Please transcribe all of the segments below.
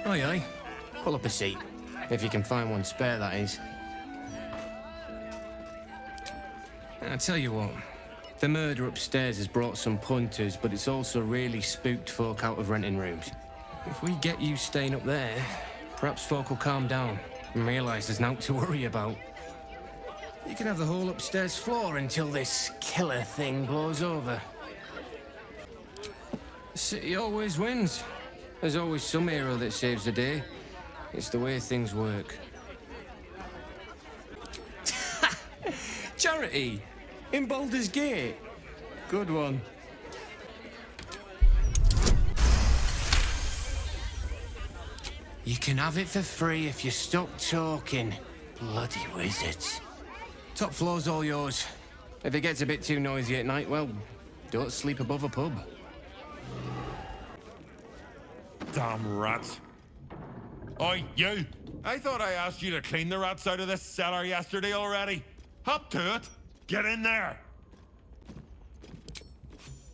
Aye, aye. Pull up a seat. If you can find one spare, that is. I tell you what, the murder upstairs has brought some punters, but it's also really spooked folk out of renting rooms. If we get you staying up there, perhaps folk will calm down and realise there's naught to worry about. You can have the whole upstairs floor until this killer thing blows over. The city always wins. There's always some hero that saves the day. It's the way things work. Charity! In Baldur's Gate. Good one. You can have it for free if you stop talking. Bloody wizards. Top floor's all yours. If it gets a bit too noisy at night, well, don't sleep above a pub. Damn rats. Oi, you! I thought I asked you to clean the rats out of this cellar yesterday already. Hop to it. Get in there.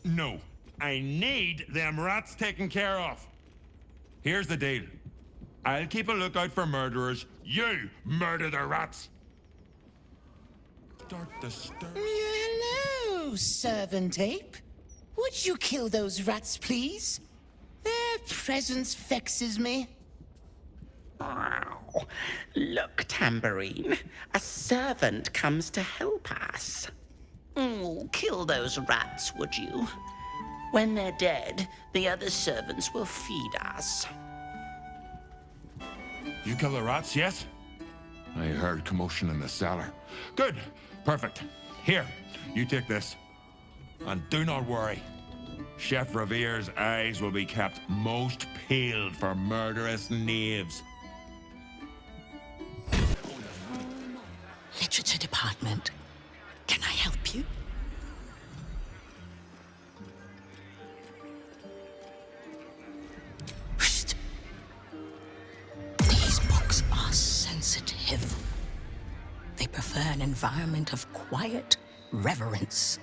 No, I need them rats taken care of. Here's the deal. I'll keep a lookout for murderers. You murder the rats. Start the stir. Hello, servant ape. Would you kill those rats, please? Their presence vexes me. Oh, look, Tambourine. A servant comes to help us. Oh, kill those rats, would you? When they're dead, the other servants will feed us. You kill the rats, yes? I heard commotion in the cellar. Good. Perfect. Here, you take this. And do not worry. Chef Revere's eyes will be kept most peeled for murderous knaves. Literature department. Can I help you? Psst. These books are sensitive. They prefer an environment of quiet reverence.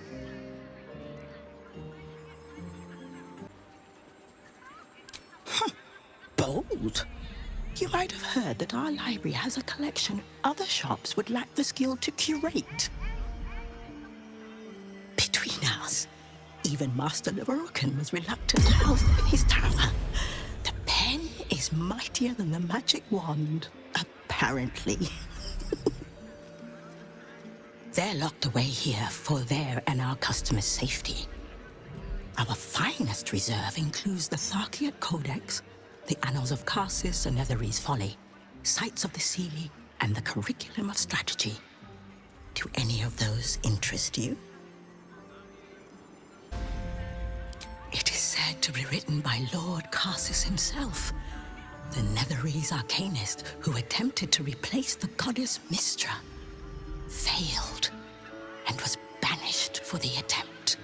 Bold. You might have heard that our library has a collection other shops would lack the skill to curate. Between us, even Master Leverokin was reluctant to house them in his tower. The pen is mightier than the magic wand, apparently. They're locked away here for their and our customers' safety. Our finest reserve includes the Tharkiat Codex, the Annals of Karsus and Netherese Folly, Sights of the Seelie, and the Curriculum of Strategy. Do any of those interest you? It is said to be written by Lord Karsus himself, the Netherese arcanist who attempted to replace the goddess Mystra, failed, and was banished for the attempt.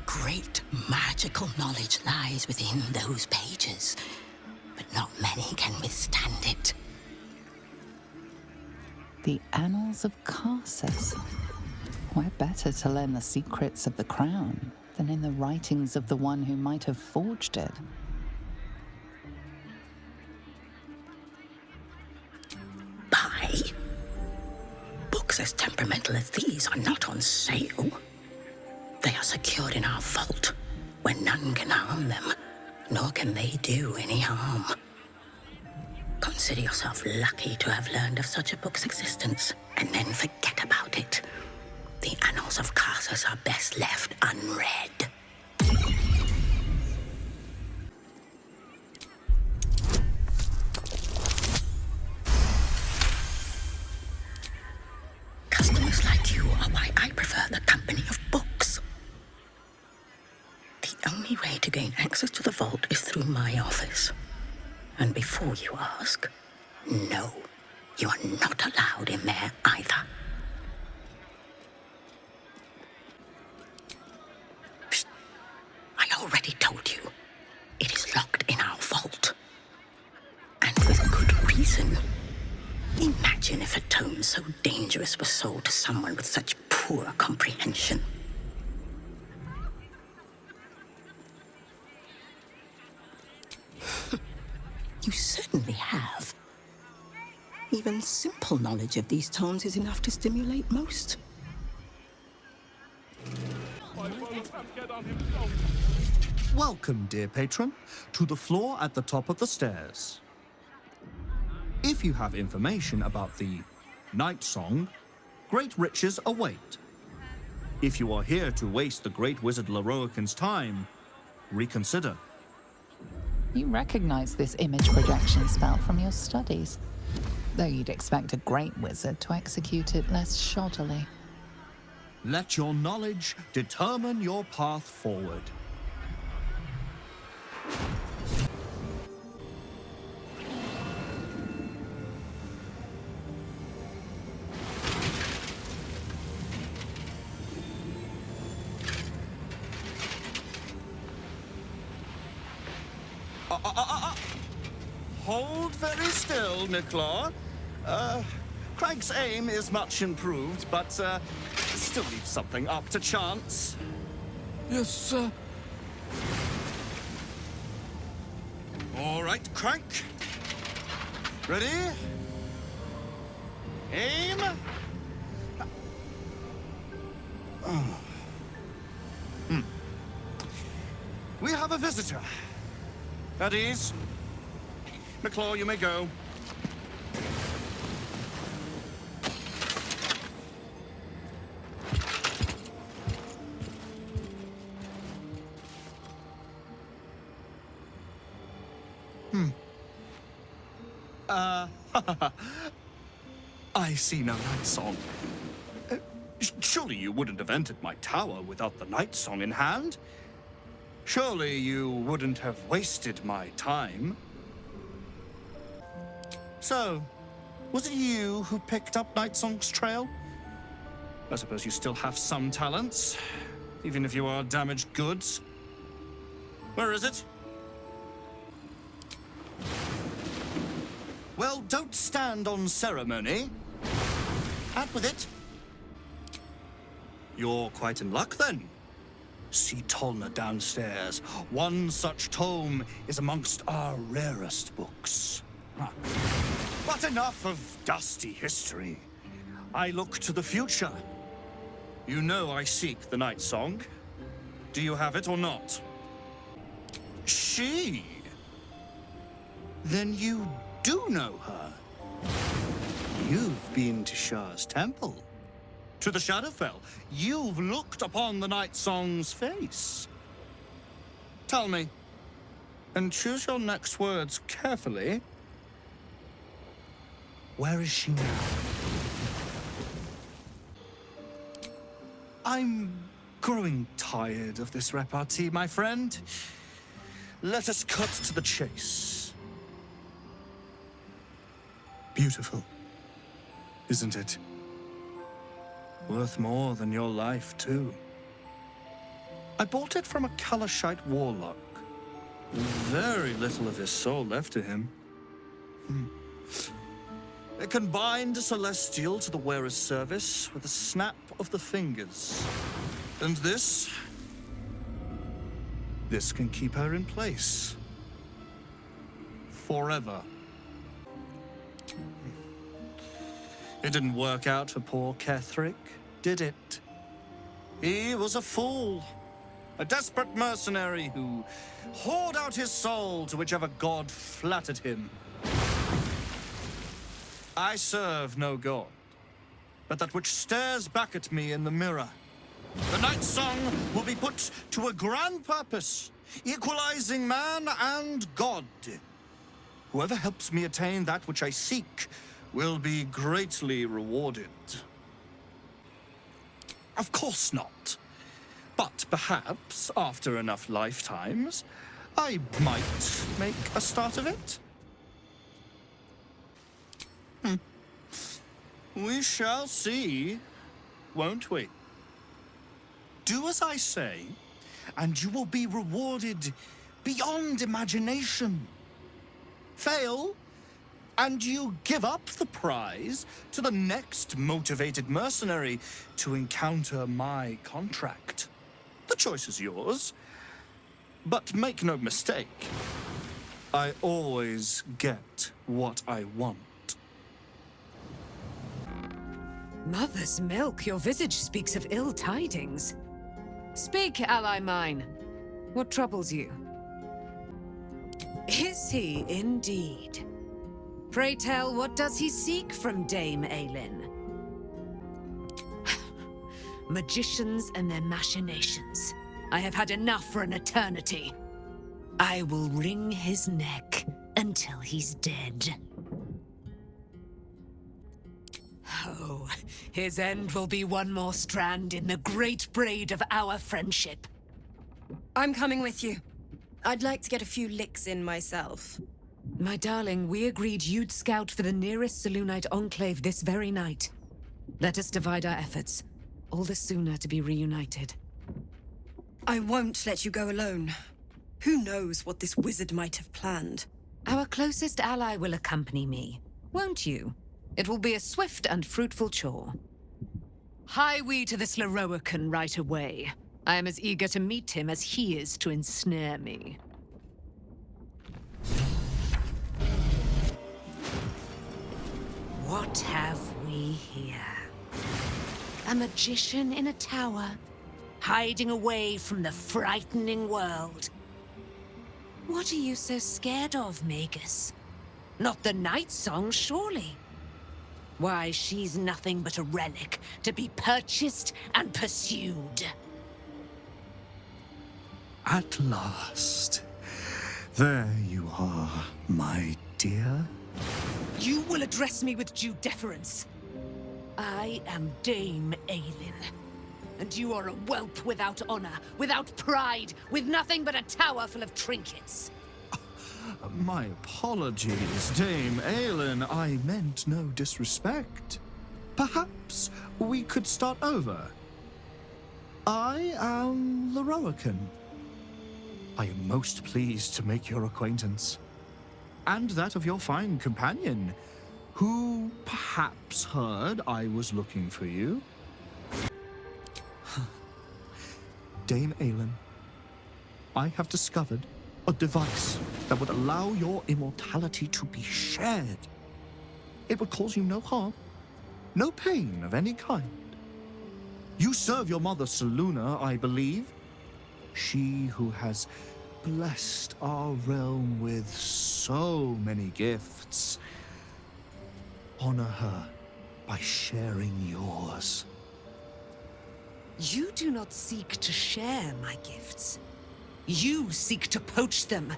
Great magical knowledge lies within those pages, but not many can withstand it. The Annals of Karsus. Where better to learn the secrets of the crown than in the writings of the one who might have forged it? Buy. Books as temperamental as these are not on sale. They are secured in our vault, where none can harm them, nor can they do any harm. Consider yourself lucky to have learned of such a book's existence, and then forget about it. The Annals of Karsus are best left unread. Customers like you are why I prefer the company of books. The only way to gain access to the vault is through my office. And before you ask, no, you are not allowed in there either. Psst. I already told you. It is locked in our vault. And with good reason. Imagine if a tome so dangerous was sold to someone with such poor comprehension. You certainly have. Even simple knowledge of these tones is enough to stimulate most. Welcome, dear patron, to the floor at the top of the stairs. If you have information about the Night Song, great riches await. If you are here to waste the great wizard Leroican's time, reconsider. You recognize this image projection spell from your studies, though you'd expect a great wizard to execute it less shoddily. Let your knowledge determine your path forward. Hold very still, Nicklaw. Craig's aim is much improved, but still leaves something up to chance. Yes, sir. All right, Crank. Ready? Aim. We have a visitor. At ease. McClaw, you may go. I see no Night Song. Surely you wouldn't have entered my tower without the Night Song in hand? Surely you wouldn't have wasted my time? So, was it you who picked up Night Song's trail? I suppose you still have some talents, even if you are damaged goods. Where is it? Well, don't stand on ceremony. Out with it. You're quite in luck, then. See Tolna downstairs. One such tome is amongst our rarest books. But enough of dusty history. I look to the future. You know I seek the Night Song. Do you have it or not? She? Then you do know her. You've been to Shah's temple. To the Shadowfell. You've looked upon the Night Song's face. Tell me, and choose your next words carefully. Where is she now? I'm growing tired of this repartee, my friend. Let us cut to the chase. Beautiful, isn't it? Worth more than your life, too. I bought it from a Kalashite warlock. Very little of his soul left to him. It can bind a celestial to the wearer's service with a snap of the fingers. And this can keep her in place. Forever. It didn't work out for poor Ketherick, did it? He was a fool. A desperate mercenary who whored out his soul to whichever god flattered him. I serve no god, but that which stares back at me in the mirror. The Night Song will be put to a grand purpose, equalizing man and god. Whoever helps me attain that which I seek will be greatly rewarded. Of course not. But perhaps, after enough lifetimes, I might make a start of it. We shall see, won't we? Do as I say, and you will be rewarded beyond imagination. Fail, and you give up the prize to the next motivated mercenary to encounter my contract. The choice is yours, but make no mistake. I always get what I want. Mother's milk, your visage speaks of ill tidings. Speak, ally mine. What troubles you? Is he indeed? Pray tell, what does he seek from Dame Aelin? Magicians and their machinations. I have had enough for an eternity. I will wring his neck until he's dead. Oh, his end will be one more strand in the great braid of our friendship. I'm coming with you. I'd like to get a few licks in myself. My darling, we agreed you'd scout for the nearest Selûnite enclave this very night. Let us divide our efforts. All the sooner to be reunited. I won't let you go alone. Who knows what this wizard might have planned? Our closest ally will accompany me, won't you? It will be a swift and fruitful chore. Hie we to this Lorroakan right away. I am as eager to meet him as he is to ensnare me. What have we here? A magician in a tower, hiding away from the frightening world. What are you so scared of, Magus? Not the night song, surely? Why, she's nothing but a relic to be purchased and pursued. At last. There you are, my dear. You will address me with due deference. I am Dame Aelin. And you are a whelp without honor, without pride, with nothing but a tower full of trinkets. My apologies, Dame Aelin. I meant no disrespect. Perhaps we could start over. I am Lorroakan. I am most pleased to make your acquaintance. And that of your fine companion, who perhaps heard I was looking for you. Dame Aelin, I have discovered a device that would allow your immortality to be shared. It would cause you no harm, no pain of any kind. You serve your mother Selûne, I believe. She who has blessed our realm with so many gifts. Honor her by sharing yours. You do not seek to share my gifts. You seek to poach them.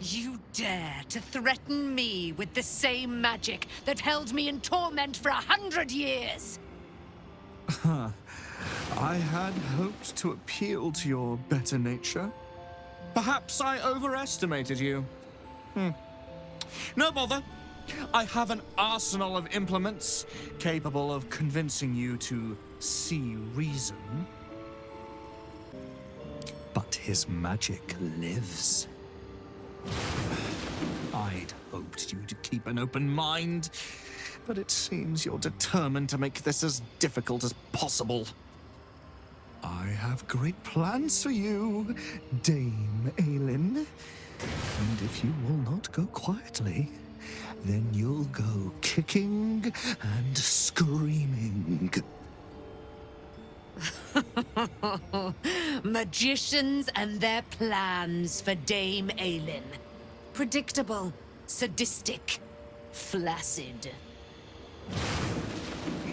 You dare to threaten me with the same magic that held me in torment for 100 years! I had hoped to appeal to your better nature. Perhaps I overestimated you. No bother. I have an arsenal of implements capable of convincing you to see reason. But his magic lives. I'd hoped you'd keep an open mind, but it seems you're determined to make this as difficult as possible. I have great plans for you, Dame Aelin. And if you will not go quietly, then you'll go kicking and screaming. Magicians and their plans for Dame Aelin. Predictable, sadistic, flaccid.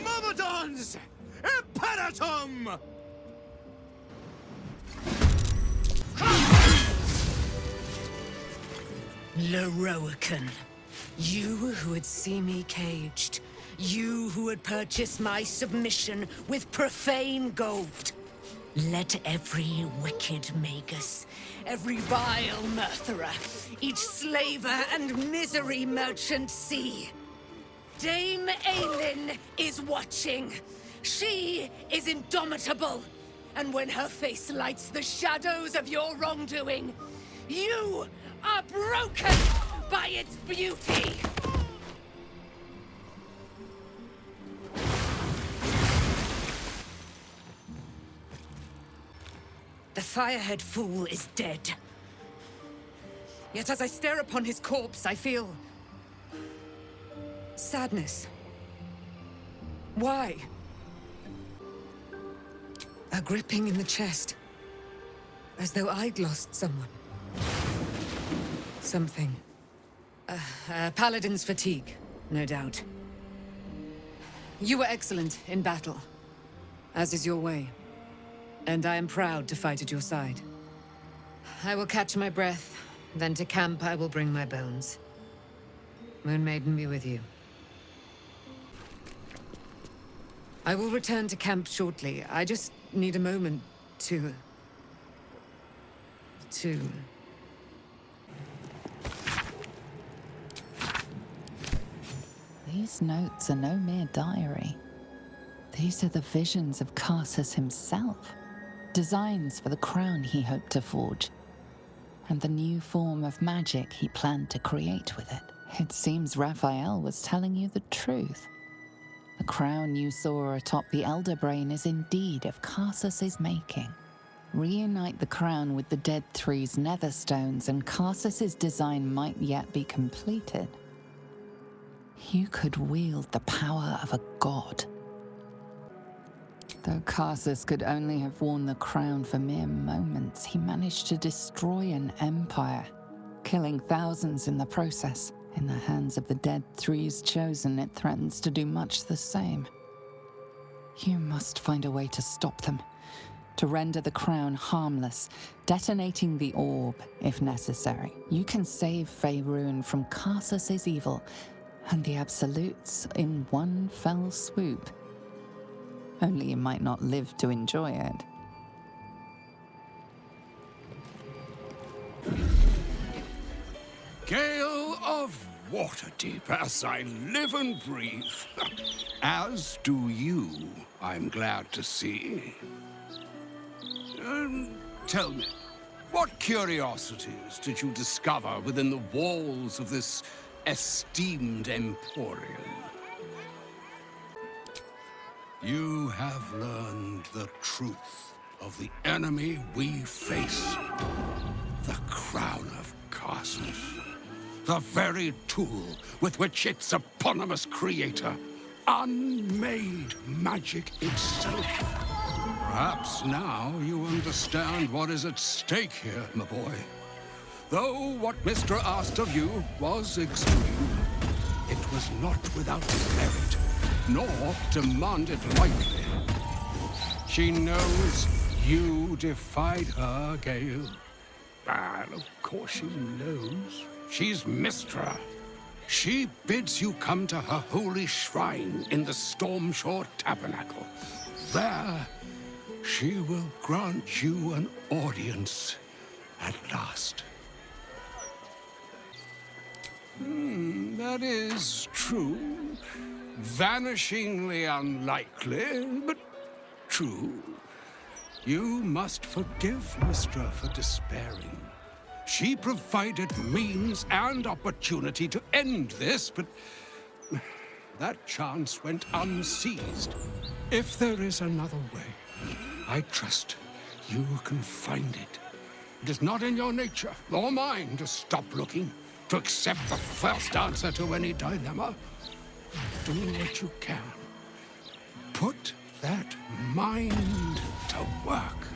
Myrmidons! Imperatum! Lorroakan, you who would see me caged, you who would purchase my submission with profane gold. Let every wicked magus, every vile murtherer, each slaver and misery merchant see. Dame Aelin is watching. She is indomitable. And when her face lights the shadows of your wrongdoing, you are broken by its beauty. The Firehead Fool is dead. Yet as I stare upon his corpse, I feel sadness. Why? A gripping in the chest, as though I'd lost someone. Something. Paladin's fatigue, no doubt. You were excellent in battle, as is your way. And I am proud to fight at your side. I will catch my breath, then to camp I will bring my bones. Moon Maiden be with you. I will return to camp shortly. I just need a moment to... These notes are no mere diary. These are the visions of Carsus himself. Designs for the crown he hoped to forge. And the new form of magic he planned to create with it. It seems Raphael was telling you the truth. The crown you saw atop the Elder Brain is indeed of Carsus's making. Reunite the crown with the Dead Three's netherstones and Carsus's design might yet be completed. You could wield the power of a god. Though Carsus could only have worn the crown for mere moments, he managed to destroy an empire, killing thousands in the process. In the hands of the Dead Three's chosen, it threatens to do much the same. You must find a way to stop them, to render the crown harmless, detonating the orb if necessary. You can save Faerun from Carsus's evil and the Absolutes in one fell swoop. Only you might not live to enjoy it. Gale of Waterdeep, as I live and breathe. As do you, I'm glad to see. Tell me, what curiosities did you discover within the walls of this esteemed emporium? You have learned the truth of the enemy we face. The Crown of Carsus. The very tool with which its eponymous creator, unmade magic itself. Perhaps now you understand what is at stake here, my boy. Though what Mystra asked of you was extreme, it was not without merit, nor demanded lightly. She knows you defied her, Gale. And of course she knows. She's Mystra. She bids you come to her holy shrine in the Stormshore Tabernacle. There, she will grant you an audience at last. That is true. Vanishingly unlikely, but true. You must forgive Mystra for despairing. She provided means and opportunity to end this, but that chance went unseized. If there is another way, I trust you can find it. It is not in your nature, or mine, to stop looking, to accept the first answer to any dilemma. Do what you can. Put that mind to work.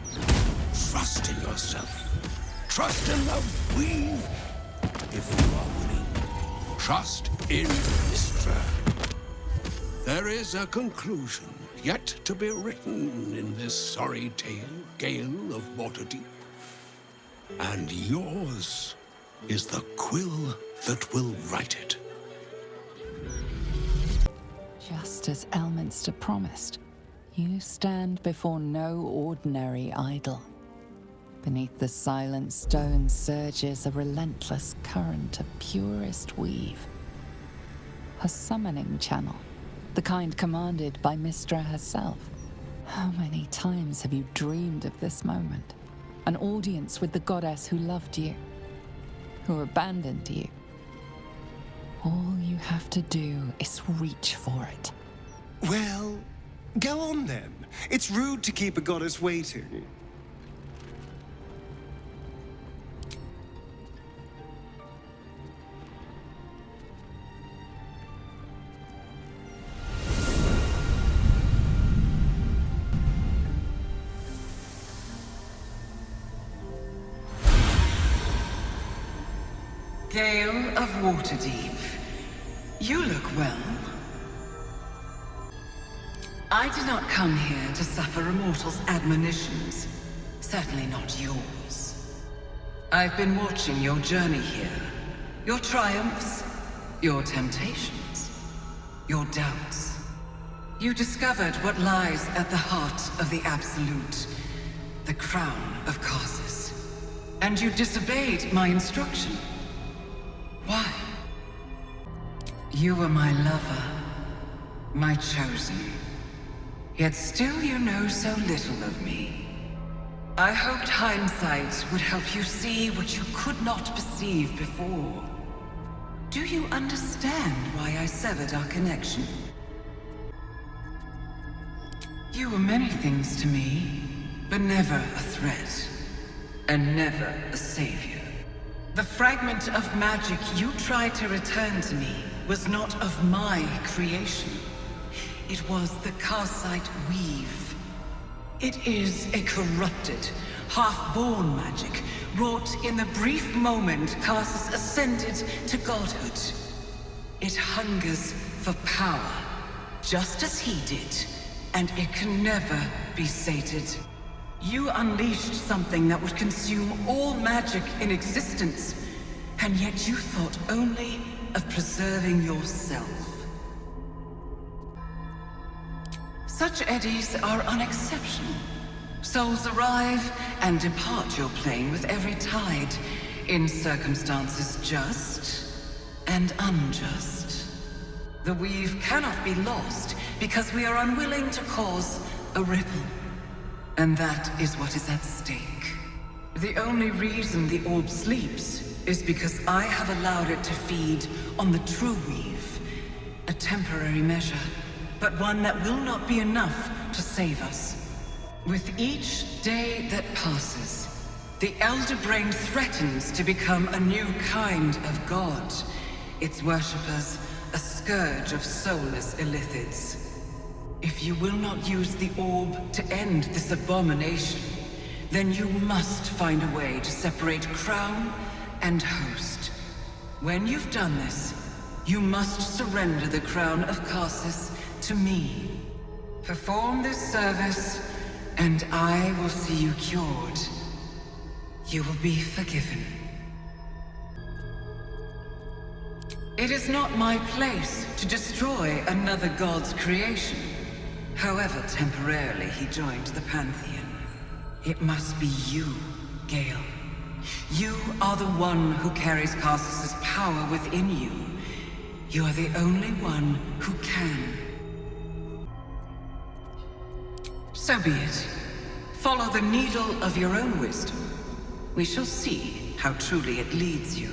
Trust in yourself. Trust in the weave, if you are willing. Trust in Mystra. There is a conclusion yet to be written in this sorry tale, Gale of Waterdeep. And yours is the quill that will write it. Just as Elminster promised, you stand before no ordinary idol. Beneath the silent stone surges a relentless current of purest weave. A summoning channel, the kind commanded by Mystra herself. How many times have you dreamed of this moment? An audience with the goddess who loved you, who abandoned you. All you have to do is reach for it. Well, go on then. It's rude to keep a goddess waiting. Gale of Waterdeep. You look well. I did not come here to suffer a mortal's admonitions. Certainly not yours. I've been watching your journey here. Your triumphs, your temptations, your doubts. You discovered what lies at the heart of the Absolute, the crown of Karsus. And you disobeyed my instruction. Why? You were my lover, my chosen. Yet still you know so little of me. I hoped hindsight would help you see what you could not perceive before. Do you understand why I severed our connection? You were many things to me, but never a threat, and never a savior. The fragment of magic you tried to return to me was not of my creation. It was the Karsite Weave. It is a corrupted, half-born magic, wrought in the brief moment Karsus ascended to godhood. It hungers for power, just as he did, and it can never be sated. You unleashed something that would consume all magic in existence, and yet you thought only of preserving yourself. Such eddies are unexceptional. Souls arrive and depart your plane with every tide, in circumstances just and unjust. The weave cannot be lost because we are unwilling to cause a ripple. And that is what is at stake. The only reason the orb sleeps is because I have allowed it to feed on the true weave. A temporary measure, but one that will not be enough to save us. With each day that passes, the Elder Brain threatens to become a new kind of god. Its worshippers, a scourge of soulless illithids. If you will not use the orb to end this abomination, then you must find a way to separate crown and host. When you've done this, you must surrender the crown of Karsus to me. Perform this service, and I will see you cured. You will be forgiven. It is not my place to destroy another god's creation. However temporarily he joined the Pantheon. It must be you, Gale. You are the one who carries Karsus's power within you. You are the only one who can. So be it. Follow the needle of your own wisdom. We shall see how truly it leads you.